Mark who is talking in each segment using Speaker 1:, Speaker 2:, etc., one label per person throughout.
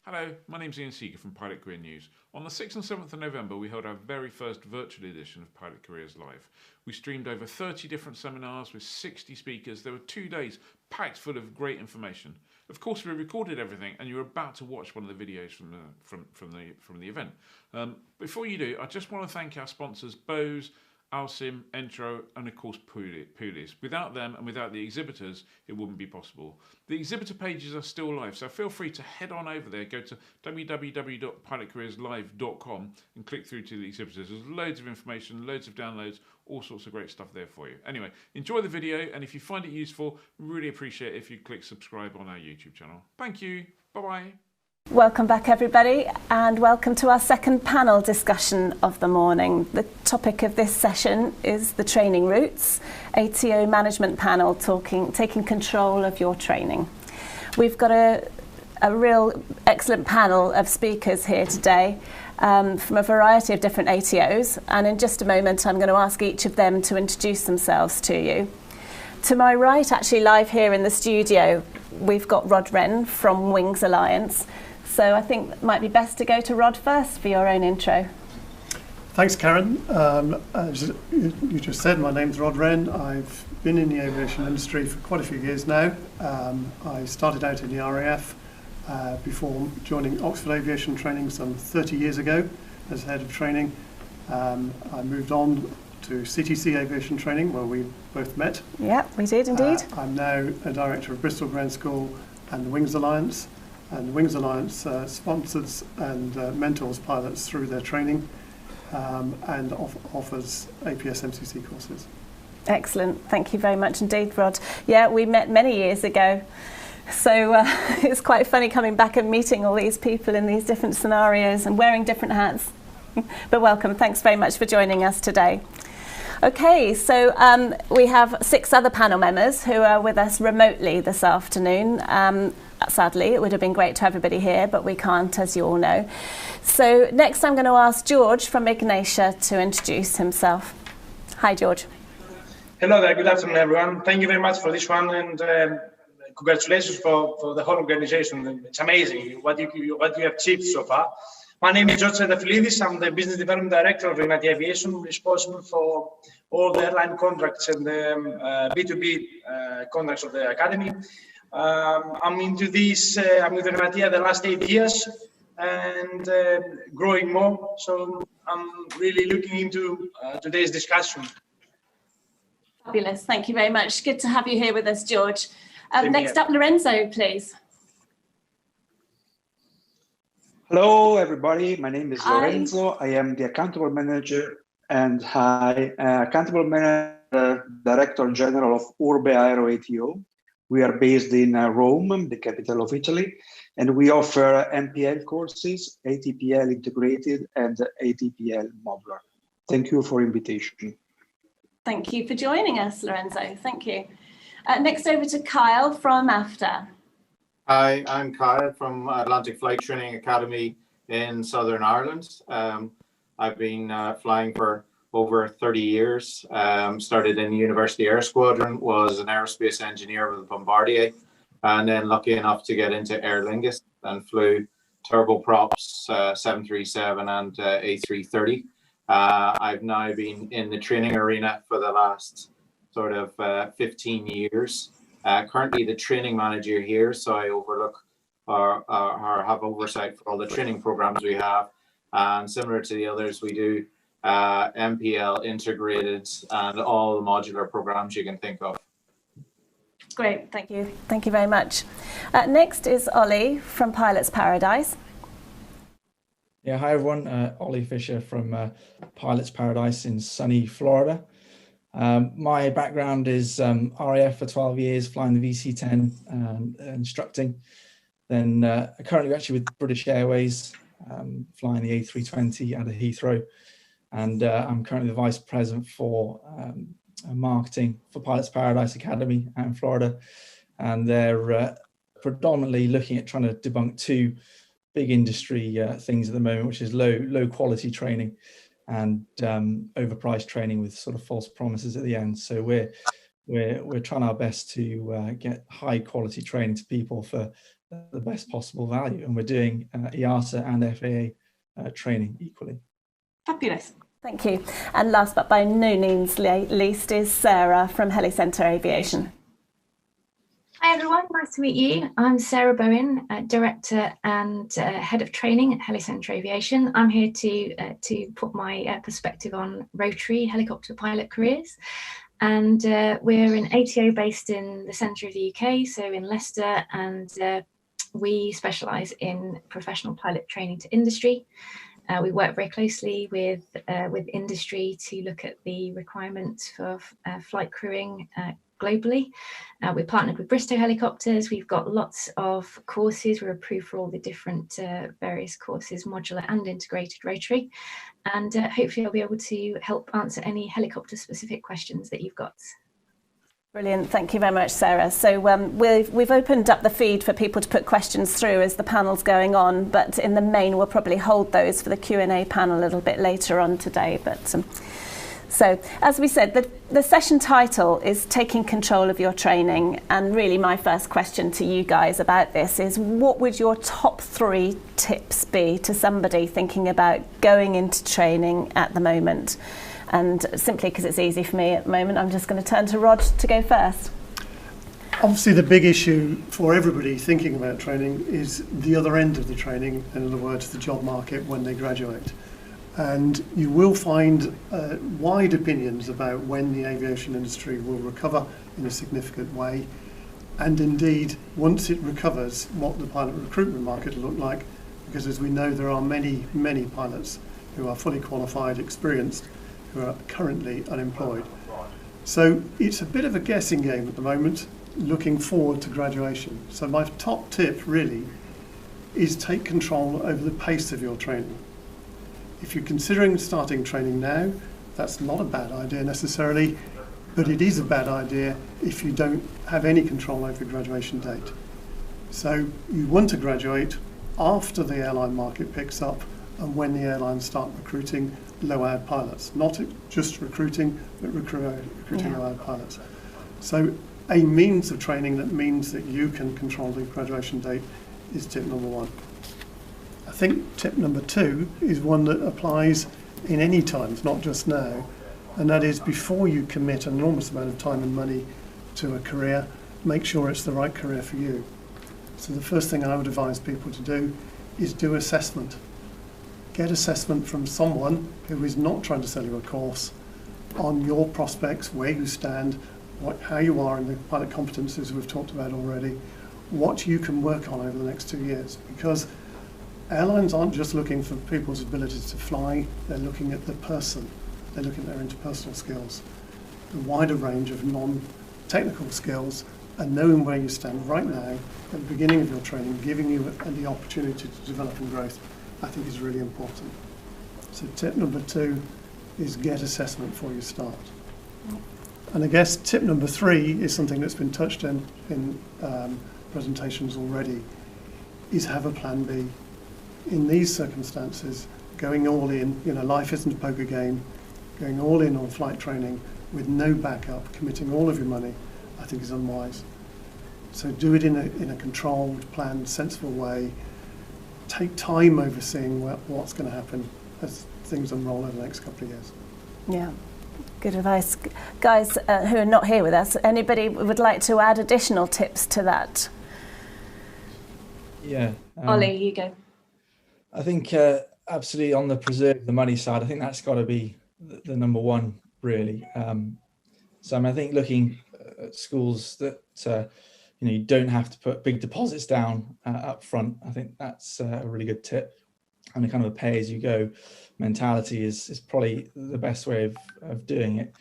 Speaker 1: Hello, my name's Ian Seeger from Pilot Career News. On the 6th and 7th of November, we held our very first virtual edition of Pilot Careers Live. We streamed over 30 different seminars with 60 speakers. There were 2 days packed full of great information. Of course, we recorded everything, and you're about to watch one of the videos from the event. Before you do, I just want to thank our sponsors, Bose, Alsim, Entro, and of course Pulis. Without them and without the exhibitors, it wouldn't be possible. The exhibitor pages are still live, so feel free to head on over there, go to www.pilotcareerslive.com and click through to the exhibitors. There's loads of information, loads of downloads, all sorts of great stuff there for you. Anyway, enjoy the video, and if you find it useful, really appreciate it if you click subscribe on our YouTube channel. Thank you. Bye-bye.
Speaker 2: Welcome back everybody, and welcome to our second panel discussion of the morning. The topic of this session is the training routes, ATO management panel taking control of your training. We've got a real excellent panel of speakers here today from a variety of different ATOs, and in just a moment I'm going to ask each of them to introduce themselves to you. To my right, actually live here in the studio, we've got Rod Wren from Wings Alliance. So I think it might be best to go to Rod first for your own intro.
Speaker 3: Thanks, Karen. As you just said, my name's Rod Wren. I've been in the aviation industry for quite a few years now. I started out in the RAF before joining Oxford Aviation Training some 30 years ago as head of training. I moved on to CTC Aviation Training, where we both met.
Speaker 2: Yeah, we did indeed.
Speaker 3: I'm now a director of Bristol Ground School and the Wings Alliance. And the Wings Alliance sponsors and mentors pilots through their training and offers APS MCC courses.
Speaker 2: Excellent. Thank you very much indeed, Rod. Yeah, we met many years ago. So it's quite funny coming back and meeting all these people in these different scenarios and wearing different hats. But welcome. Thanks very much for joining us today. Okay, so we have 6 other panel members who are with us remotely this afternoon. Sadly, it would have been great to have everybody here, but we can't, as you all know. So next I'm going to ask George from Ignatia to introduce himself. Hi, George.
Speaker 4: Hello there, good afternoon, everyone. Thank you very much for this one, and congratulations for the whole organization. It's amazing what you have achieved so far. My name is George Sedafilidis. I'm the Business Development Director of Ignatia Aviation, responsible for all the airline contracts and the B2B contracts of the Academy. I'm into this, I'm with Ignatia the last 8 years and growing more. So I'm really looking into today's discussion.
Speaker 2: Fabulous. Thank you very much. Good to have you here with us, George. Next up, Lorenzo, please.
Speaker 5: Hello, everybody. My name is Lorenzo. I am the accountable manager and accountable manager, Director General of Urbe Aero ATO. We are based in Rome, the capital of Italy, and we offer MPL courses, ATPL integrated and ATPL modular. Thank you for invitation.
Speaker 2: Thank you for joining us, Lorenzo. Thank you. Next over to Kyle from Afta.
Speaker 6: Hi, I'm Kyle from Atlantic Flight Training Academy in Southern Ireland. I've been flying for over 30 years. Started in the University Air Squadron, was an aerospace engineer with Bombardier, and then lucky enough to get into Aer Lingus and flew turboprops 737 and A330. I've now been in the training arena for the last sort of 15 years. Currently the training manager here, so I overlook or have oversight for all the training programs we have. And similar to the others, we do MPL integrated and all the modular programs you can think of.
Speaker 2: Great, thank you. Thank you very much. Next is Ollie from Pilots Paradise.
Speaker 7: Yeah, hi everyone. Ollie Fisher from Pilots Paradise in sunny Florida. My background is RAF for 12 years, flying the VC-10, instructing. Then currently actually with British Airways, flying the A320 out of Heathrow. And I'm currently the Vice President for marketing for Pilots Paradise Academy out in Florida. And they're predominantly looking at trying to debunk 2 big industry things at the moment, which is low quality training and overpriced training with sort of false promises at the end. So we're trying our best to get high quality training to people for the best possible value. And we're doing EASA and FAA training equally.
Speaker 8: Fabulous.
Speaker 2: Thank you. And last but by no means least is Sarah from Helicentre Aviation.
Speaker 9: Hi everyone, nice to meet you. I'm Sarah Bowen, Director and Head of Training at Helicentre Aviation. I'm here to put my perspective on rotary helicopter pilot careers. And we're an ATO based in the centre of the UK, so in Leicester, and we specialise in professional pilot training to industry. We work very closely with industry to look at the requirements for flight crewing globally. We're partnered with Bristow Helicopters. We've got lots of courses. We're approved for all the different various courses, modular and integrated rotary. And hopefully I'll be able to help answer any helicopter specific questions that you've got.
Speaker 2: Brilliant. Thank you very much, Sarah. So we've opened up the feed for people to put questions through as the panel's going on, but in the main we'll probably hold those for the Q&A panel a little bit later on today. But so, as we said, the session title is Taking Control of Your Training. And really my first question to you guys about this is, what would your top 3 tips be to somebody thinking about going into training at the moment? And simply because it's easy for me at the moment, I'm just going to turn to Rod to go first.
Speaker 3: Obviously, the big issue for everybody thinking about training is the other end of the training, in other words, the job market when they graduate. And you will find wide opinions about when the aviation industry will recover in a significant way. And indeed, once it recovers, what the pilot recruitment market will look like, because as we know, there are many, many pilots who are fully qualified, experienced, who are currently unemployed. So it's a bit of a guessing game at the moment, looking forward to graduation. So my top tip really is take control over the pace of your training. If you're considering starting training now, that's not a bad idea necessarily, but it is a bad idea if you don't have any control over the graduation date. So you want to graduate after the airline market picks up and when the airlines start recruiting low-hour pilots. Not just recruiting, but recruiting low-hour pilots. So a means of training that means that you can control the graduation date is tip number 1. I think tip number 2 is one that applies in any times, not just now, and that is before you commit an enormous amount of time and money to a career, make sure it's the right career for you. So the first thing I would advise people to do is do assessment. Get assessment from someone who is not trying to sell you a course on your prospects, where you stand, how you are in the pilot competencies we've talked about already, what you can work on over the next 2 years. Because airlines aren't just looking for people's ability to fly, they're looking at the person. They're looking at their interpersonal skills, the wider range of non-technical skills, and knowing where you stand right now at the beginning of your training, giving you the opportunity to develop and growth, I think is really important. So tip number 2 is get assessment before you start. And I guess tip number 3 is something that's been touched in presentations already, is have a plan B. In these circumstances, going all in, life isn't a poker game, going all in on flight training with no backup, committing all of your money, I think is unwise. So do it in a controlled, planned, sensible way. Take time overseeing what's going to happen as things unroll over the next couple of years.
Speaker 2: Yeah, good advice. Guys who are not here with us, anybody would like to add additional tips to that?
Speaker 7: Yeah.
Speaker 9: Ollie, you go.
Speaker 7: I think absolutely on the preserve the money side, I think that's got to be the number 1 really. So I think looking at schools that you don't have to put big deposits down up front, I think that's a really good tip. And a kind of a pay-as-you-go mentality is probably the best way of doing it.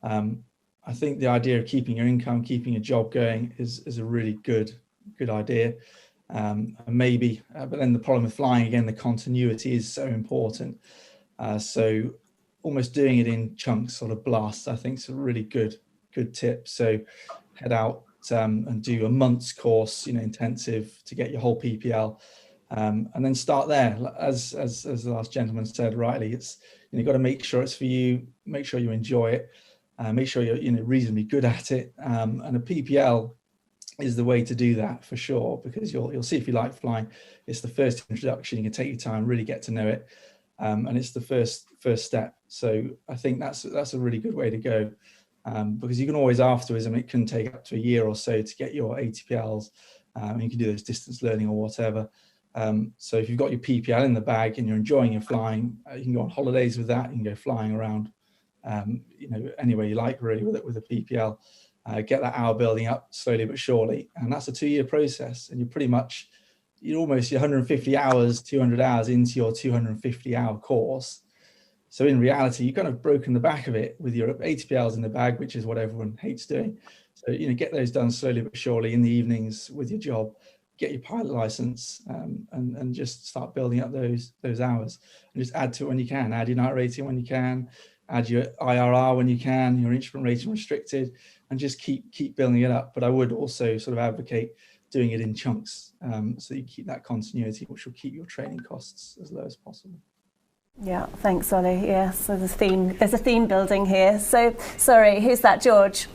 Speaker 7: I think the idea of keeping your income, keeping a job going is a really good idea. Maybe, but then the problem with flying, again, the continuity is so important. So almost doing it in chunks, sort of blasts, I think is a really good tip. So head out and do a month's course, intensive to get your whole PPL, and then start there. As the last gentleman said rightly, it's you've got to make sure it's for you, make sure you enjoy it, make sure you're reasonably good at it, and a PPL is the way to do that for sure, because you'll see if you like flying. It's the first introduction. You can take your time, really get to know it, and it's the first step. So I think that's a really good way to go, because you can always afterwards, I mean, it can take up to a year or so to get your ATPLs. You can do those distance learning or whatever. So if you've got your PPL in the bag and you're enjoying your flying, you can go on holidays with that. You can go flying around, anywhere you like really with a PPL. Get that hour building up slowly but surely, and that's a 2-year process. And you're almost 150 hours, 200 hours into your 250-hour course. So in reality, you've kind of broken the back of it with your ATPLs in the bag, which is what everyone hates doing. So get those done slowly but surely in the evenings with your job. Get your pilot license, and just start building up those hours, and just add to it when you can. Add your night rating when you can. Add your IRR when you can. Your instrument rating restricted, and just keep building it up. But I would also sort of advocate doing it in chunks, so you keep that continuity, which will keep your training costs as low as possible.
Speaker 2: Yeah, thanks, Ollie. Yeah, so there's a theme building here. So, sorry, who's that, George?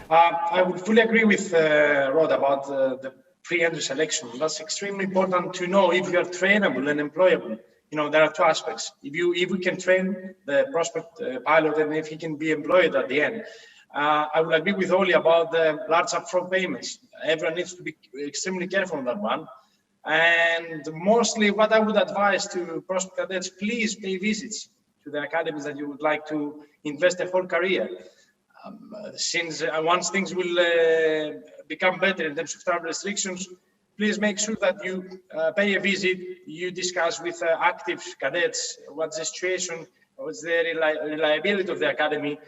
Speaker 4: I would fully agree with Rod about the pre-entry selection. That's extremely important to know if you are trainable and employable. There are 2 aspects. If we can train the prospect pilot, and if he can be employed at the end. I would agree with Ollie about the large upfront payments. Everyone needs to be extremely careful on that one. And mostly what I would advise to prospect cadets, please pay visits to the academies that you would like to invest a whole career. Since once things will become better in terms of travel restrictions, please make sure that you pay a visit, you discuss with active cadets what's the situation, what's the reliability of the academy,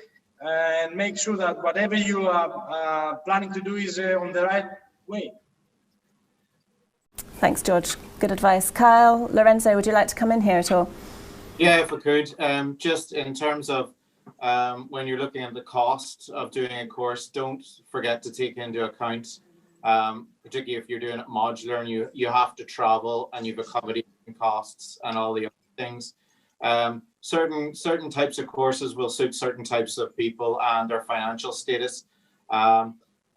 Speaker 4: and make sure that whatever you are planning to do is on the right way.
Speaker 2: Thanks, George. Good advice. Kyle, Lorenzo, would you like to come in here at all?
Speaker 6: Yeah, if I could. Just in terms of when you're looking at the cost of doing a course, don't forget to take into account, particularly if you're doing it modular and you have to travel and you've accommodation costs and all the other things. Certain types of courses will suit certain types of people and their financial status.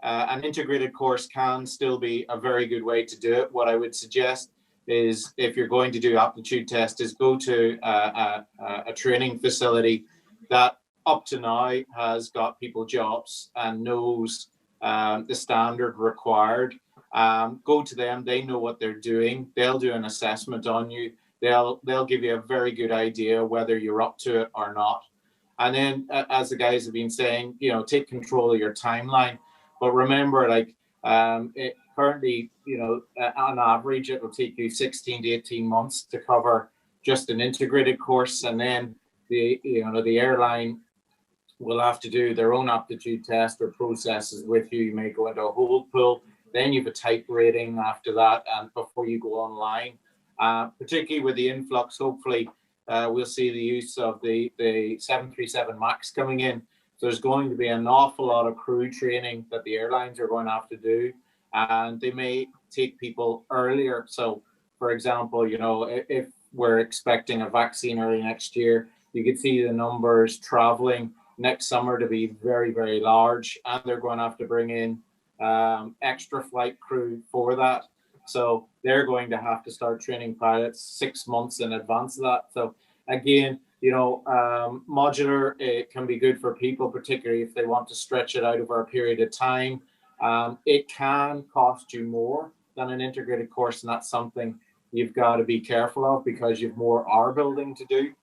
Speaker 6: An integrated course can still be a very good way to do it. What I would suggest is, if you're going to do aptitude test, is go to a training facility that up to now has got people jobs and knows the standard required. Go to them. They know what they're doing. They'll do an assessment on you. They'll give you a very good idea whether you're up to it or not. And then, as the guys have been saying, take control of your timeline. But remember, currently, on average, it will take you 16 to 18 months to cover just an integrated course, and then the airline will have to do their own aptitude test or processes with you. You may go into a hold pool, then you have a type rating after that, and before you go online. Particularly with the influx, hopefully we'll see the use of the 737 MAX coming in. So there's going to be an awful lot of crew training that the airlines are going to have to do, and they may take people earlier. So, for example, if we're expecting a vaccine early next year, you could see the numbers traveling next summer to be very, very large, and they're going to have to bring in extra flight crew for that. So they're going to have to start training pilots 6 months in advance of that. So again, modular, it can be good for people, particularly if they want to stretch it out over a period of time. It can cost you more than an integrated course, and that's something you've got to be careful of, because you've more R building to do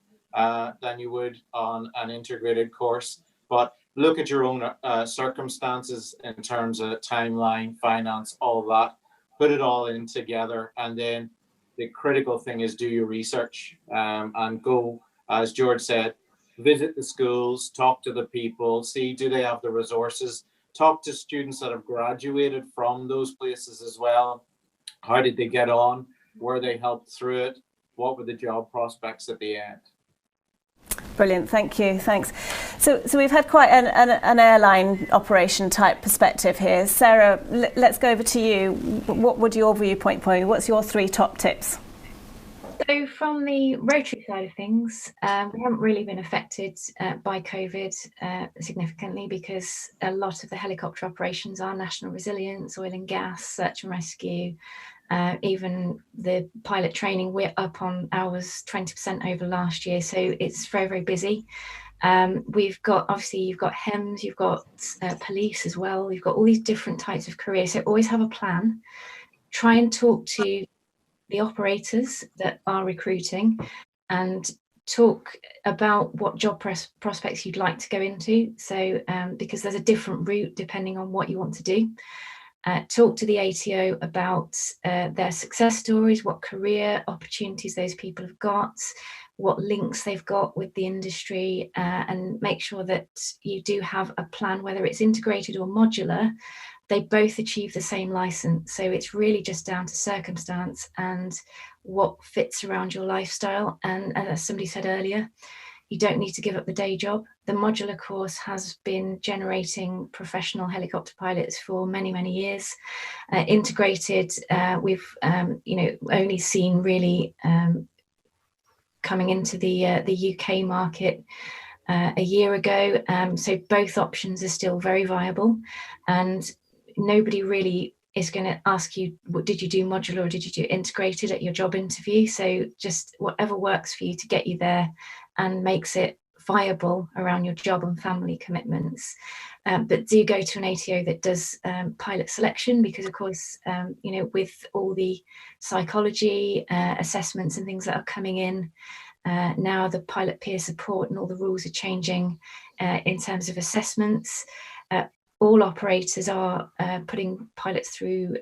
Speaker 6: than you would on an integrated course. But look at your own circumstances in terms of timeline, finance, all that. Put it all in together, and then the critical thing is do your research and go, as George said, visit the schools, talk to the people, see do they have the resources, talk to students that have graduated from those places as well. How did they get on? Were they helped through it? What were the job prospects at the end?
Speaker 2: Brilliant, thank you, thanks. So we've had quite an airline operation type perspective here. Sarah, let's go over to you. What would your viewpoint be? What's your 3 top tips?
Speaker 9: So from the Rotary side of things, we haven't really been affected by COVID significantly, because a lot of the helicopter operations are national resilience, oil and gas, search and rescue. Even the pilot training, we're up on hours 20% over last year, so it's very, very busy. We've got, obviously, you've got HEMS, you've got police as well, you've got all these different types of careers, so always have a plan. Try and talk to the operators that are recruiting and talk about what job prospects you'd like to go into. So because there's a different route depending on what you want to do. Talk to the ATO about their success stories, what career opportunities those people have got, what links they've got with the industry, and make sure that you do have a plan, whether it's integrated or modular. They both achieve the same license. So it's really just down to circumstance and what fits around your lifestyle. And as somebody said earlier, you don't need to give up the day job. The modular course has been generating professional helicopter pilots for many, many years. Integrated, we've only seen really coming into the UK market a year ago. So both options are still very viable, and nobody really is going to ask you, what did you do modular or did you do integrated at your job interview? So just whatever works for you to get you there and makes it viable around your job and family commitments. But do go to an ATO that does pilot selection, because of course, with all the psychology assessments and things that are coming in, now the pilot peer support and all the rules are changing in terms of assessments. All operators are putting pilots through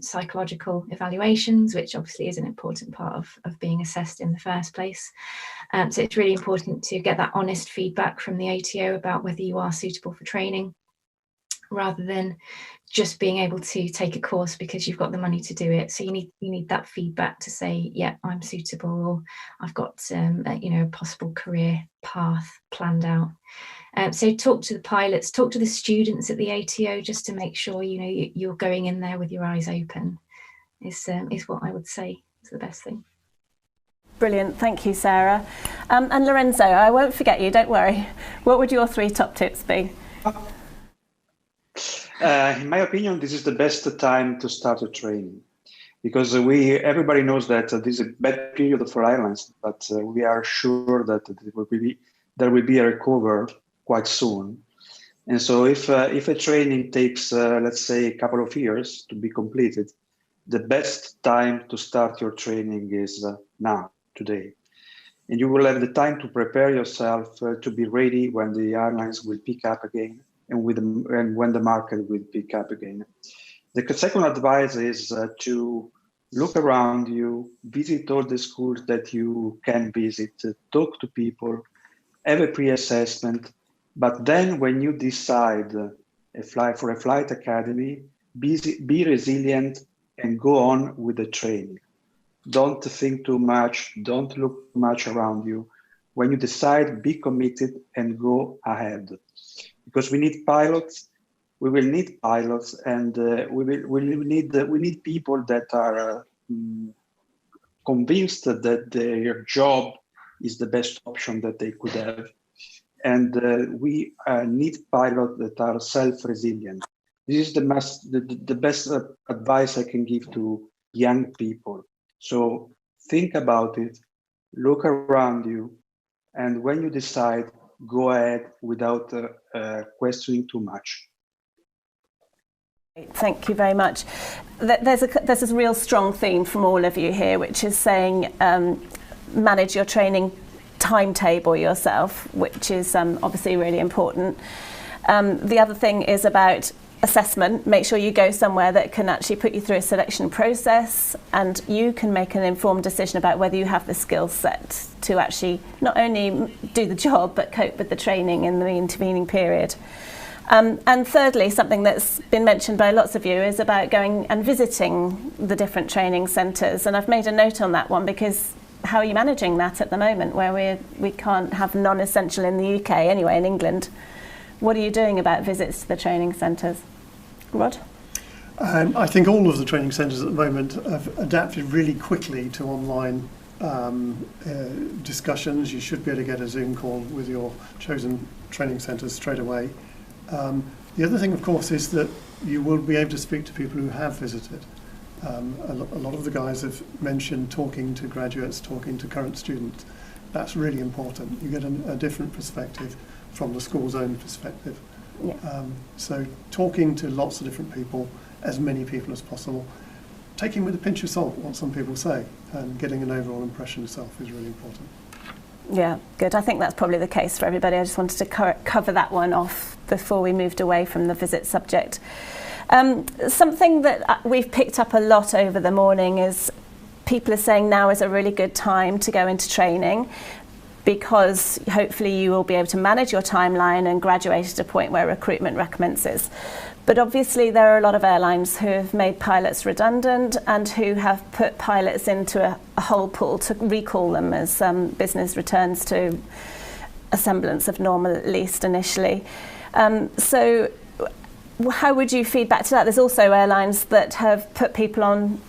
Speaker 9: psychological evaluations, which obviously is an important part of being assessed in the first place. So it's really important to get that honest feedback from the ATO about whether you are suitable for training, rather than just being able to take a course because you've got the money to do it. So you need that feedback to say, yeah, I'm suitable, or I've got a possible career path planned out. So talk to the pilots, talk to the students at the ATO, just to make sure you're going in there with your eyes open. Is what I would say is the best thing.
Speaker 2: Brilliant, thank you, Sarah. And Lorenzo, I won't forget you, don't worry. What would your 3 top tips be?
Speaker 5: In my opinion, this is the best time to start a training, because everybody knows that this is a bad period for airlines, but we are sure that there will be a recovery quite soon. And so if a training takes, let's say, a couple of years to be completed, the best time to start your training is now, today. And you will have the time to prepare yourself to be ready when the airlines will pick up again, and when the market will pick up again. The second advice is to look around you, visit all the schools that you can visit, talk to people, have a pre-assessment. But then when you decide for a flight academy, be resilient and go on with the training. Don't think too much, don't look too much around you. When you decide, be committed and go ahead. Because we need pilots, we will need pilots, and we need people that are convinced that their job is the best option that they could have. And we need pilots that are self-resilient. This is the best advice I can give to young people. So think about it, look around you, and when you decide, go ahead without questioning too much.
Speaker 2: Thank you very much. There's a real strong theme from all of you here, which is saying manage your training timetable yourself, which is obviously really important. The other thing is about assessment. Make sure you go somewhere that can actually put you through a selection process, and you can make an informed decision about whether you have the skill set to actually not only do the job but cope with the training in the intervening period. And thirdly, something that's been mentioned by lots of you is about going and visiting the different training centres, and I've made a note on that one, because how are you managing that at the moment, where we can't have non-essential in the UK anyway, in England? What are you doing about visits to the training centres? Rod?
Speaker 3: I think all of the training centres at the moment have adapted really quickly to online discussions. You should be able to get a Zoom call with your chosen training centres straight away. The other thing, of course, is that you will be able to speak to people who have visited. A lot of the guys have mentioned talking to graduates, talking to current students. That's really important. You get a different perspective from the school's own perspective.
Speaker 2: Yeah.
Speaker 3: So talking to lots of different people, as many people as possible, taking with a pinch of salt what some people say, and getting an overall impression yourself is really important.
Speaker 2: Yeah, good. I think that's probably the case for everybody. I just wanted to cover that one off before we moved away from the visit subject. Something that we've picked up a lot over the morning is people are saying now is a really good time to go into training, because hopefully you will be able to manage your timeline and graduate at a point where recruitment recommences. But obviously there are a lot of airlines who have made pilots redundant and who have put pilots into a whole pool to recall them as business returns to a semblance of normal, at least initially. So how would you feed back to that? There's also airlines that have put people on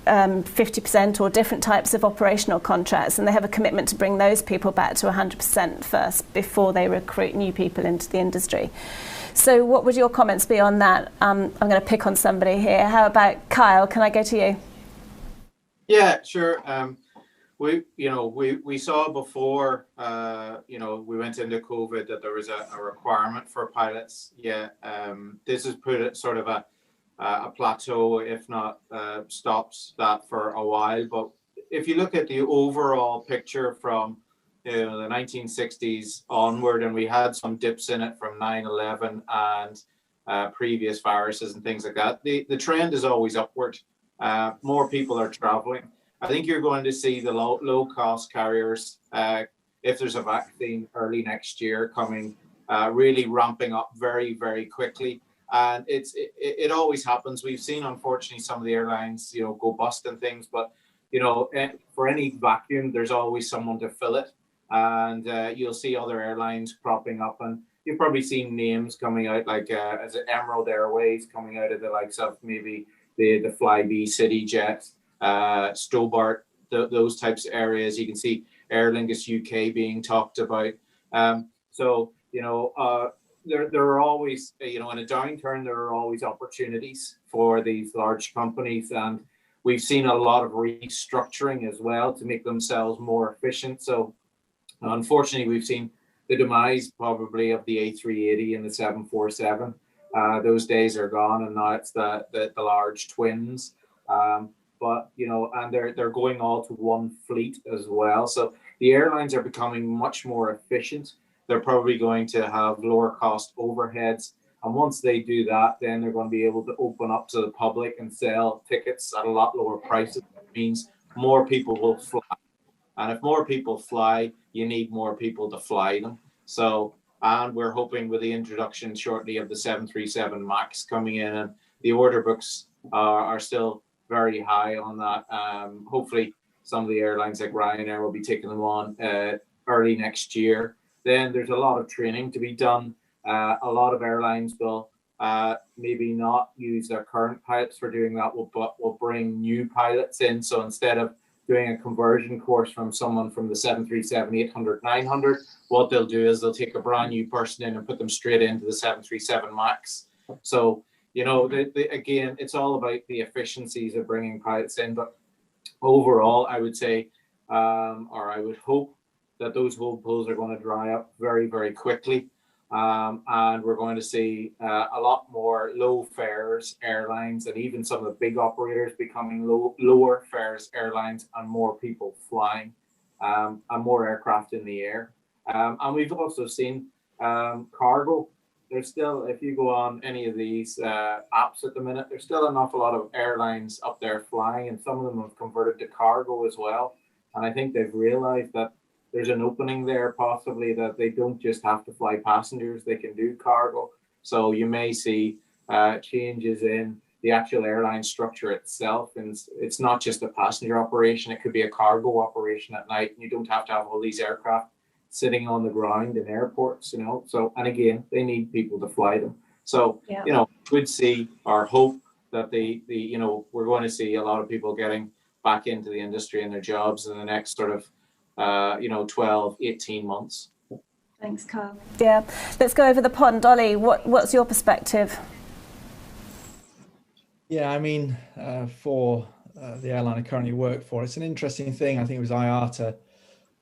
Speaker 2: 50% or different types of operational contracts, and they have a commitment to bring those people back to 100% first before they recruit new people into the industry. So what would your comments be on that? I'm going to pick on somebody here. How about Kyle? Can I go to you?
Speaker 6: Yeah, sure. We saw before, we went into COVID that there was a requirement for pilots. Yeah, this has put it sort of a plateau, if not stops that for a while. But if you look at the overall picture from the 1960s onward, and we had some dips in it from 9/11 and previous viruses and things like that, the trend is always upward. More people are traveling. I think you're going to see the low cost carriers, if there's a vaccine early next year coming, really ramping up very, very quickly. And it always happens. We've seen, unfortunately, some of the airlines, go bust and things, but for any vacuum, there's always someone to fill it. And you'll see other airlines cropping up, and you've probably seen names coming out like as Emerald Airways coming out of the likes of maybe the Flybe, CityJet, Stobart, those types of areas. You can see Aer Lingus UK being talked about. There are always, in a downturn, there are always opportunities for these large companies, and we've seen a lot of restructuring as well to make themselves more efficient. So unfortunately, we've seen the demise probably of the A380 and the 747. Those days are gone, and now it's the large twins. And they're going all to one fleet as well. So the airlines are becoming much more efficient. They're probably going to have lower cost overheads. And once they do that, then they're going to be able to open up to the public and sell tickets at a lot lower prices. It means more people will fly. And if more people fly, you need more people to fly them. So, and we're hoping with the introduction shortly of the 737 MAX coming in, and the order books are still very high on that. Hopefully some of the airlines like Ryanair will be taking them on early next year. Then there's a lot of training to be done. A lot of airlines will maybe not use their current pilots for doing that, but will bring new pilots in. So instead of doing a conversion course from someone from the 737-800, 900, what they'll do is they'll take a brand new person in and put them straight into the 737 MAX. So, again, it's all about the efficiencies of bringing pilots in. But overall, I would say, or I would hope, that those hold pools are going to dry up very, very quickly. And we're going to see a lot more low fares airlines, and even some of the big operators becoming lower fares airlines, and more people flying, and more aircraft in the air. And we've also seen cargo. There's still, if you go on any of these apps at the minute, there's still an awful lot of airlines up there flying, and some of them have converted to cargo as well. And I think they've realized that there's an opening there, possibly, that they don't just have to fly passengers, they can do cargo. So you may see changes in the actual airline structure itself. And it's not just a passenger operation, it could be a cargo operation at night. And you don't have to have all these aircraft sitting on the ground in airports, So, and again, they need people to fly them. So, we'd see or hope that we're going to see a lot of people getting back into the industry and their jobs in the next sort of 12, 18 months.
Speaker 2: Thanks, Carl. Yeah, let's go over the pond. Ollie, what's your perspective?
Speaker 7: Yeah, I mean, for the airline I currently work for, it's an interesting thing. I think it was IATA,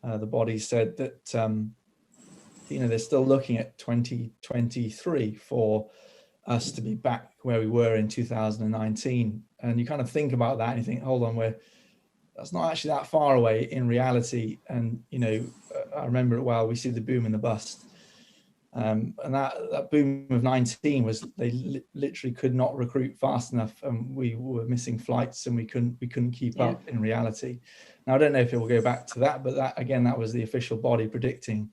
Speaker 7: the body said that, they're still looking at 2023 for us to be back where we were in 2019. And you kind of think about that and you think, hold on, that's not actually that far away in reality. And, I remember it well, we see the boom and the bust. And that boom of 19 was they literally could not recruit fast enough, and we were missing flights and we couldn't keep up in reality. Now, I don't know if it will go back to that, but that was the official body predicting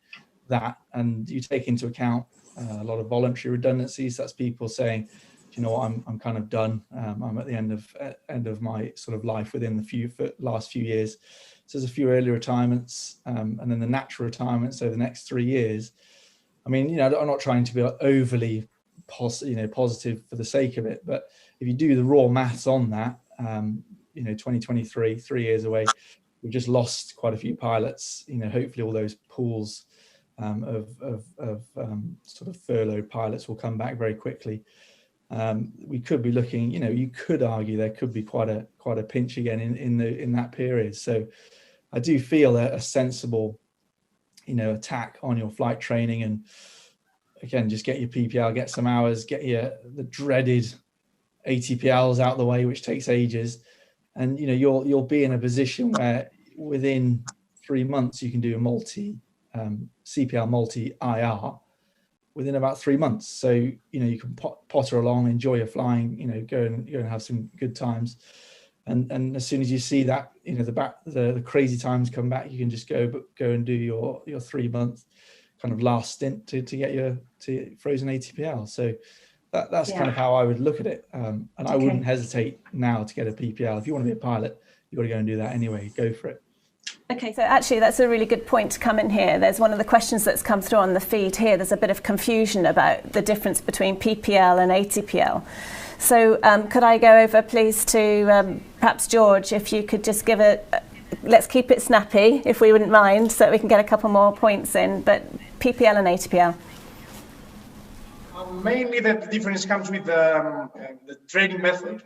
Speaker 7: that. And you take into account a lot of voluntary redundancies. That's people saying, you know what, I'm kind of done. I'm at the end of my sort of life within the last few years. So there's a few early retirements, and then the natural retirements over the next 3 years. I mean, I'm not trying to be overly positive for the sake of it, but if you do the raw maths on that, 2023, 3 years away, we've just lost quite a few pilots. Hopefully all those pools of sort of furloughed pilots will come back very quickly. We could be looking, you could argue there could be quite a pinch again in that period. So I do feel a sensible, attack on your flight training, and again, just get your PPL, get some hours, get the dreaded ATPLs out the way, which takes ages, and you'll be in a position where within 3 months you can do a multi CPL multi IR within about 3 months. So you can potter along, enjoy your flying, go and have some good times, and as soon as you see that the crazy times come back, you can just go and do your 3 month kind of last stint to get your frozen ATPL. So that's kind of how I would look at it, and I wouldn't hesitate now to get a PPL. If you want to be a pilot, you've got to go and do that anyway. Go for it.
Speaker 2: Okay, so actually that's a really good point to come in here. There's one of the questions that's come through on the feed here. There's a bit of confusion about the difference between PPL and ATPL. So could I go over, please, to perhaps George, if you could just give let's keep it snappy, if we wouldn't mind, so that we can get a couple more points in, but PPL and ATPL.
Speaker 4: Mainly the difference comes with the training method.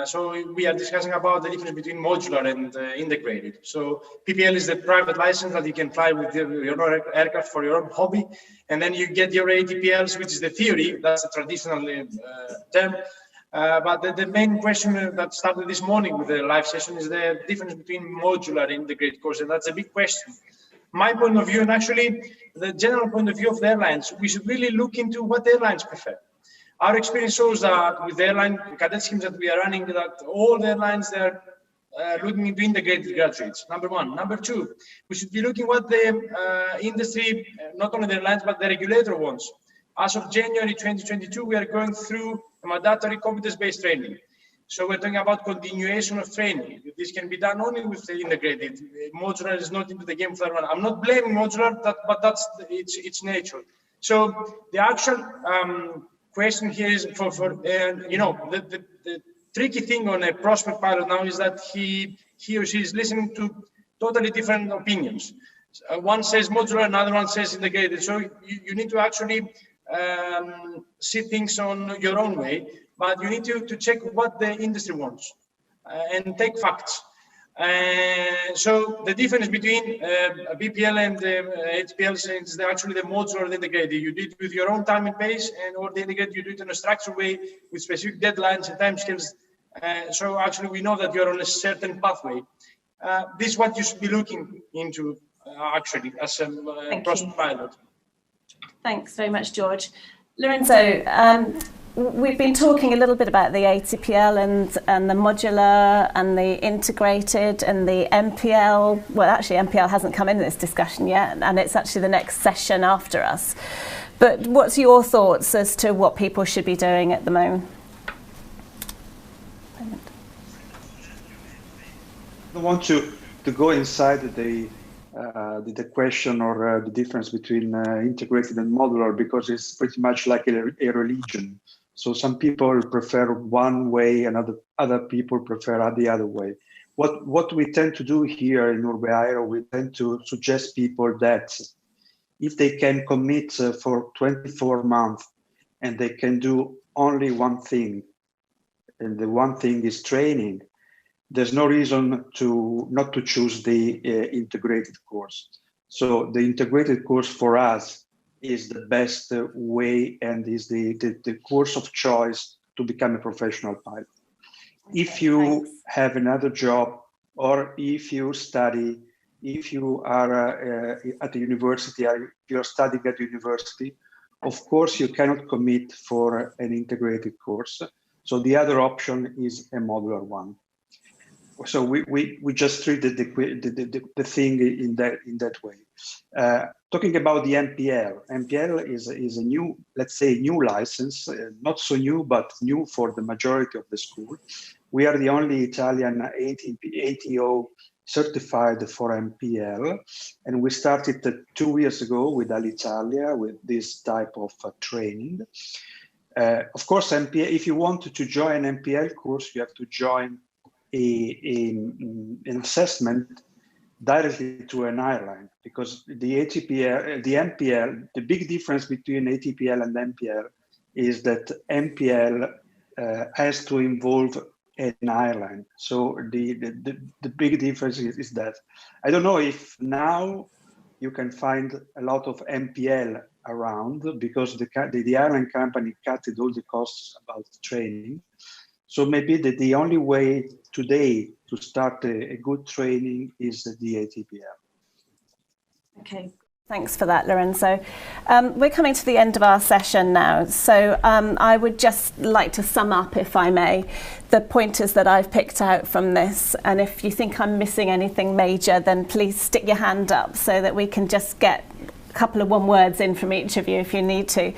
Speaker 4: So we are discussing about the difference between modular and integrated. So PPL is the private license that you can fly with your own aircraft for your own hobby. And then you get your ATPLs, which is the theory. That's the traditional term. But the main question that started this morning with the live session is the difference between modular and integrated course. And that's a big question. My point of view, and actually the general point of view of the airlines, we should really look into what airlines prefer. Our experience shows that with the airline cadet schemes that we are running, that all the airlines, they're looking into integrated graduates, number one. Number two, we should be looking what the industry, not only the airlines, but the regulator wants. As of January 2022, we are going through a mandatory competence-based training. So we're talking about continuation of training. This can be done only with the integrated. Modular is not into the game for everyone. I'm not blaming modular, but that's its nature. So the actual question here is the tricky thing on a prospect pilot now is that he or she is listening to totally different opinions. One says modular, another one says integrated. So you need to actually see things on your own way, but you need to check what the industry wants and take facts. So the difference between BPL and HPL is actually the modular or the integrated. You do it with your own time and pace, or the integrated, you do it in a structured way with specific deadlines and timescales. So actually we know that you're on a certain pathway. This is what you should be looking into actually as a prospect pilot.
Speaker 2: Thanks very much, George. Lorenzo, we've been talking a little bit about the ATPL and the modular and the integrated and the MPL. Well, actually, MPL hasn't come in this discussion yet, and it's actually the next session after us. But what's your thoughts as to what people should be doing at the moment?
Speaker 5: I want to go inside the question or the difference between integrated and modular, because it's pretty much like a religion. So some people prefer one way and other people prefer the other way. what we tend to do here in Urbe Aero, we tend to suggest people that if they can commit for 24 months and they can do only one thing, and the one thing is training, there's no reason not to choose the integrated course. So the integrated course for us is the best way and is the course of choice to become a professional pilot. If you have another job, or if you study, if you are at the university, or if you're studying at university, of course you cannot commit for an integrated course. So the other option is a modular one. So we just treated the thing in that way. Talking about the MPL is a new, let's say, new license, not so new, but new for the majority of the school. We are the only Italian ATO certified for MPL, and we started 2 years ago with Alitalia with this type of training. Of course, MPL, if you want to join an MPL course, you have to join an assessment directly to an airline, because the MPL, the big difference between ATPL and MPL is that MPL has to involve an airline. So the big difference is that. I don't know if now you can find a lot of MPL around, because the airline company cut all the costs about training. So maybe the only way today to start a good training is the ATPL.
Speaker 2: Okay, thanks for that, Lorenzo. We're coming to the end of our session now. So I would just like to sum up, if I may, the pointers that I've picked out from this. And if you think I'm missing anything major, then please stick your hand up so that we can just get a couple of one words in from each of you if you need to.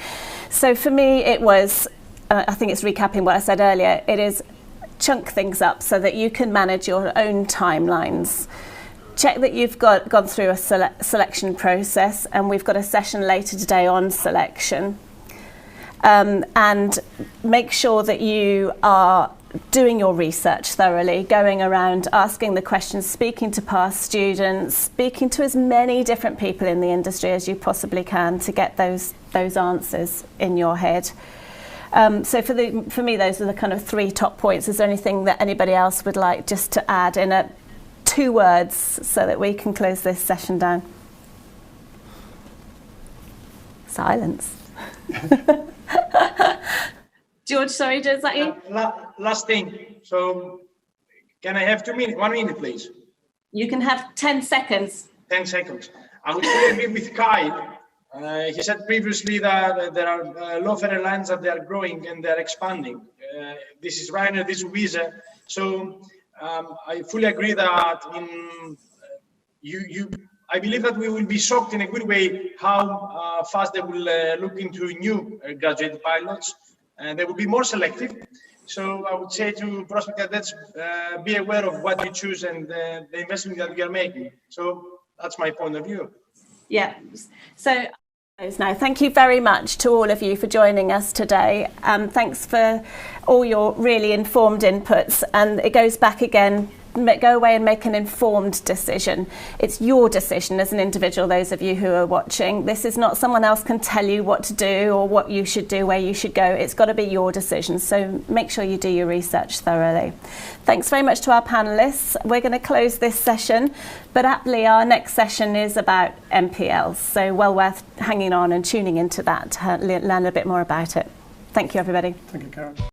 Speaker 2: So for me, it was, I think it's recapping what I said earlier, it is chunk things up so that you can manage your own timelines. Check that you've gone through a selection process, and we've got a session later today on selection. And make sure that you are doing your research thoroughly, going around, asking the questions, speaking to past students, speaking to as many different people in the industry as you possibly can to get those answers in your head. So for me, those are the kind of 3 top points. Is there anything that anybody else would like just to add in 2 words so that we can close this session down? Silence. George, sorry, is that you?
Speaker 4: Last thing. So can I have 2 minutes? 1 minute, please.
Speaker 2: You can have 10 seconds.
Speaker 4: 10 seconds. I would agree with Kyle. He said previously that there are low-fare airlines that they are growing and they are expanding. This is Ryanair, this is Wizz Air. So I fully agree that I believe that we will be shocked in a good way how fast they will look into new graduate pilots, and they will be more selective. So I would say to prospect cadets, be aware of what you choose and the investment that we are making. So that's my point of view.
Speaker 2: Yeah. So now, thank you very much to all of you for joining us today. Thanks for all your really informed inputs. And it goes back again, go away and make an informed decision. It's your decision as an individual, those of you who are watching. This is not someone else can tell you what to do or what you should do, where you should go. It's got to be your decision. So make sure you do your research thoroughly. Thanks very much to our panellists. We're going to close this session, but aptly our next session is about MPLs. So well worth hanging on and tuning into that to learn a bit more about it. Thank you, everybody.
Speaker 3: Thank you, Karen.